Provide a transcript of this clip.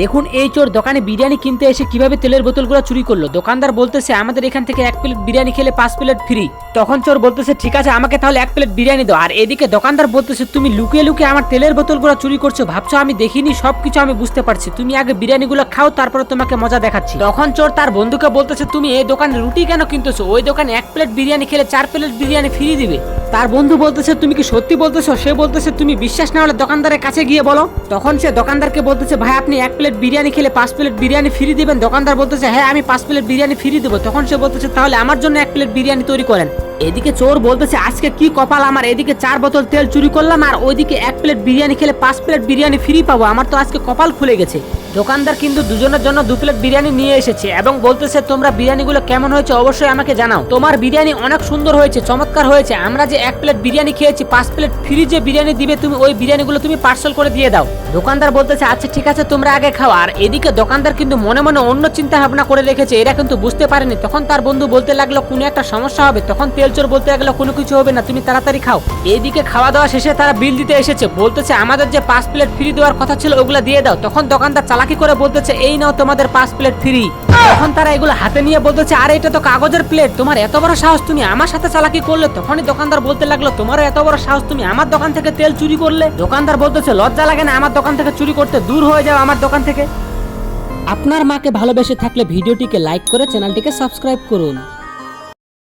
দেখুন এই চোর দোকানে বিরিয়ানি কিনতে এসে কিভাবে তেলের বোতলগুলো চুরি করলো। দোকানদার বলতেছে আমাদের এখান থেকে 1 প্লেট বিরিয়ানি খেলে 5 প্লেট ফ্রি। তখন চোর বলতেছে ঠিক আছে আমাকে তাহলে 1 প্লেট বিরিয়ানি দাও। আর এদিকে দোকানদার বলতেছে তুমি লুকিয়ে লুকিয়ে আমার তেলের বোতলগুলো চুরি করছো, ভাবছো আমি দেখিনি? সবকিছু আমি বুঝতে পারছি, তুমি আগে বিরিয়ানিগুলো খাও তারপরে তোমাকে মজা দেখাচ্ছি। তখন চোর তার বন্ধুকে বলতেছে তুমি এই দোকানে রুটি কেন কিনতেছো? ওই দোকানে 1 প্লেট বিরিয়ানি খেলে 4 প্লেট বিরিয়ানি ফ্রি দিবে। তার বন্ধু বলতেছে তুমি কি সত্যি বলতেছো? সে বলতেছে তুমি বিশ্বাস না হলে দোকানদারের কাছে গিয়ে বলো। তখন সে দোকানদারকে বলতেছে ভাই আপনি 1 প্লেট বিরিয়ানি খেলে 5 প্লেট বিরিয়ানি ফ্রি দিবেন? দোকানদার বলতেছে হ্যাঁ আমি 5 প্লেট বিরিয়ানি ফ্রি দেবো। তখন সে বলতেছে তাহলে আমার জন্য 1 প্লেট বিরিয়ানি তৈরি করেন। এদিকে চোর বলতেছে আজকে কি কপাল আমার, এদিকে 4 বোতল তেল চুরি করলাম আর ওইদিকে 1 প্লেট বিরিয়ানি খেলে 5 প্লেট বিরিয়ানি ফ্রি পাবো, আমার তো আজকে কপাল খুলে গেছে। দোকানদার কিন্তু দুজনের জন্য 2 প্লেট বিরিয়ানি নিয়ে এসেছে এবং বলতেছে তোমরা বিরিয়ানিগুলো কেমন হয়েছে অবশ্যই আমাকে জানাও। তোমার বিরিয়ানি অনেক সুন্দর হয়েছে, চমৎকার হয়েছে। আমরা যে 1 প্লেট বিরিয়ানি খেয়েছি 5 প্লেট ফ্রি যে বিরিয়ানি দিবে তুমি ওই বিরিয়ানিগুলো তুমি পার্সেল করে দিয়ে দাও। দোকানদার বলতেছে আচ্ছা ঠিক আছে তোমরা আগে খাও। আর এদিকে দোকানদার কিন্তু মনে মনে অন্য চিন্তা ভাবনা করে রেখেছে, এরা কিন্তু বুঝতে পারেনি। তখন তার বন্ধু বলতে লাগলো কোনো একটা সমস্যা হবে। তখন তেলচোর বলতে লাগলো কোনো কিছু হবে না, তুমি তাড়াতাড়ি খাও। এইদিকে খাওয়া দাওয়া শেষে তারা বিল দিতে এসেছে, বলতেছে আমাদের যে 5 প্লেট ফ্রি দেওয়ার কথা ছিল ওগুলা দিয়ে দাও। তখন দোকানদার চালাকি করে বলতেছে এই নাও তোমাদের 5 প্লেট ফ্রি। তখন তারা এগুলো হাতে নিয়ে বলতেছে আরে এটা তো কাগজের প্লেট, তোমার এত বড় সাহস তুমি আমার সাথে চালাকি করলে? তখনই দোকানদার বলতে লাগলো তোমারও এত বড় সাহস, তুমি আমার দোকান থেকে তেল চুরি করলে? দোকানদার বলতেছে লজ্জা লাগে না আমার দোকান থেকে চুরি করতে? দূর হয়ে যাও আমার দোকান থেকে। আপনার মাকে ভালোবেসে থাকলে ভিডিওটিকে লাইক করে চ্যানেলটিকে সাবস্ক্রাইব করুন।